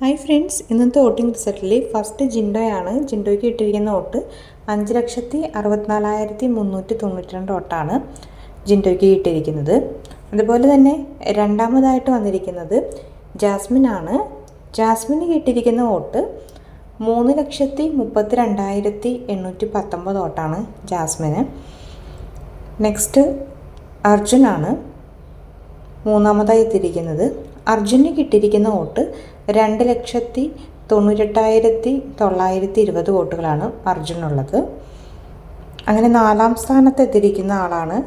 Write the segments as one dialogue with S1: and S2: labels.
S1: Hi friends, ഇന്നത്തെ voting റിസൾട്ടിൽ first ജിൻഡോയാണ്. ജിൻഡോയ്ക്ക് ഇട്ടിരിക്കുന്ന vote 5,64,392 വോട്ടാണ് ജിൻഡോയ്ക്ക് കിട്ടിയിരിക്കുന്നത്. അതുപോലെ തന്നെ രണ്ടാമതായിട്ട് വന്നിരിക്കുന്നത് ജാസ്മിനാണ്. ജാസ്മിന് കിട്ടിയിരിക്കുന്ന വോട്ട് 3,32,819 വോട്ടാണ് ജാസ്മിന്. നെക്സ്റ്റ് അർജുനാണ് മൂന്നാമതായി എത്തിയിരിക്കുന്നത്. അർജുന് കിട്ടിയിരിക്കുന്ന വോട്ട് 2,98,920 വോട്ടുകളാണ് അർജുനുള്ളത്. അങ്ങനെ നാലാം സ്ഥാനത്ത് എത്തിയിരിക്കുന്ന ആളാണ്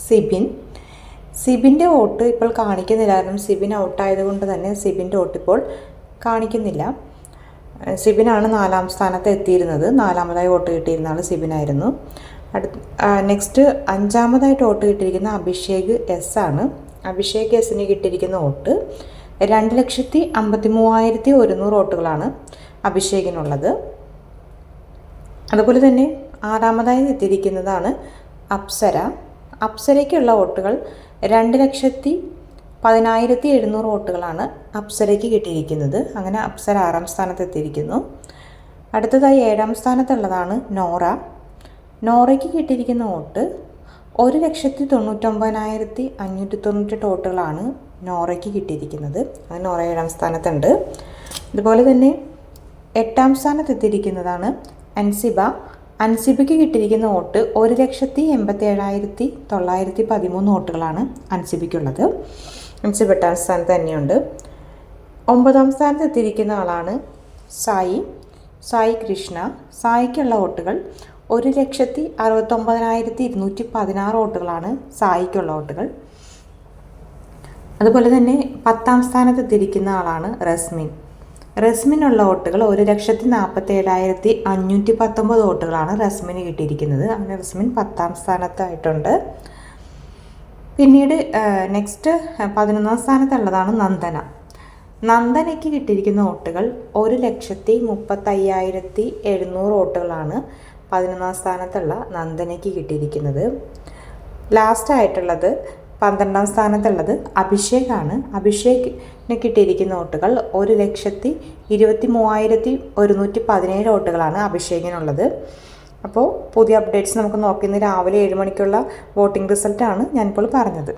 S1: സിബിൻ. സിബിൻ്റെ വോട്ട് ഇപ്പോൾ കാണിക്കുന്നില്ല, കാരണം സിബിൻ ഔട്ടായതുകൊണ്ട് തന്നെ സിബിൻ്റെ വോട്ട് ഇപ്പോൾ കാണിക്കുന്നില്ല. സിബിനാണ് നാലാം സ്ഥാനത്ത് എത്തിയിരുന്നത്. നാലാമതായി വോട്ട് കിട്ടിയിരുന്ന ആൾ സിബിനായിരുന്നു. നെക്സ്റ്റ് അഞ്ചാമതായിട്ട് വോട്ട് കിട്ടിയിരിക്കുന്ന അഭിഷേക് എസ് ആണ്. അഭിഷേക് എസിന് കിട്ടിയിരിക്കുന്ന വോട്ട് 2,53,100 വോട്ടുകളാണ് അഭിഷേകിനുള്ളത്. അതുപോലെ തന്നെ ആറാമതായി എത്തിയിരിക്കുന്നതാണ് അപ്സര. അപ്സരയ്ക്കുള്ള വോട്ടുകൾ 2,10,700 വോട്ടുകളാണ് അപ്സരയ്ക്ക് കിട്ടിയിരിക്കുന്നത്. അങ്ങനെ അപ്സര ആറാം സ്ഥാനത്ത് എത്തിയിരിക്കുന്നു. അടുത്തതായി ഏഴാം സ്ഥാനത്തുള്ളതാണ് നോറ. നോറയ്ക്ക് കിട്ടിയിരിക്കുന്ന വോട്ട് 1,99,598 വോട്ടുകളാണ് നോറയ്ക്ക് കിട്ടിയിരിക്കുന്നത്. അത് നോറ ഏഴാം സ്ഥാനത്തുണ്ട്. അതുപോലെ തന്നെ എട്ടാം സ്ഥാനത്ത് എത്തിയിരിക്കുന്നതാണ് അൻസിബ. അൻസിബയ്ക്ക് കിട്ടിയിരിക്കുന്ന വോട്ട് 1,87,913 വോട്ടുകളാണ് അൻസിബയ്ക്കുള്ളത്. അൻസിബ എട്ടാം സ്ഥാനത്ത് തന്നെയുണ്ട്. ഒമ്പതാം സ്ഥാനത്ത് എത്തിയിരിക്കുന്ന ആളാണ് സായി കൃഷ്ണ. സായിക്കുള്ള വോട്ടുകൾ 1,69,216 വോട്ടുകളാണ് സായിക്കുള്ള വോട്ടുകൾ. അതുപോലെ തന്നെ പത്താം സ്ഥാനത്ത് എത്തിയിരിക്കുന്ന ആളാണ് റസ്മിൻ. റസ്മിനുള്ള വോട്ടുകൾ 1,47,519 വോട്ടുകളാണ് റസ്മിന് കിട്ടിയിരിക്കുന്നത്. അങ്ങനെ റസ്മിൻ 10ാം സ്ഥാനത്തായിട്ടുണ്ട്. പിന്നീട് നെക്സ്റ്റ് 11ാം സ്ഥാനത്തുള്ളതാണ് നന്ദന. നന്ദനയ്ക്ക് കിട്ടിയിരിക്കുന്ന വോട്ടുകൾ 1,35,700 വോട്ടുകളാണ് 11ാം സ്ഥാനത്തുള്ള നന്ദനയ്ക്ക് കിട്ടിയിരിക്കുന്നത്. ലാസ്റ്റായിട്ടുള്ളത് 12ാം സ്ഥാനത്തുള്ളത് അഭിഷേകാണ്. അഭിഷേകിന് കിട്ടിയിരിക്കുന്ന വോട്ടുകൾ 1,23,117 വോട്ടുകളാണ് അഭിഷേകിനുള്ളത്. അപ്പോൾ പുതിയ അപ്ഡേറ്റ്സ് നമുക്ക് നോക്കുന്നത് രാവിലെ 7 മണിക്കുള്ള വോട്ടിംഗ് റിസൾട്ടാണ് ഞാനിപ്പോൾ പറഞ്ഞത്.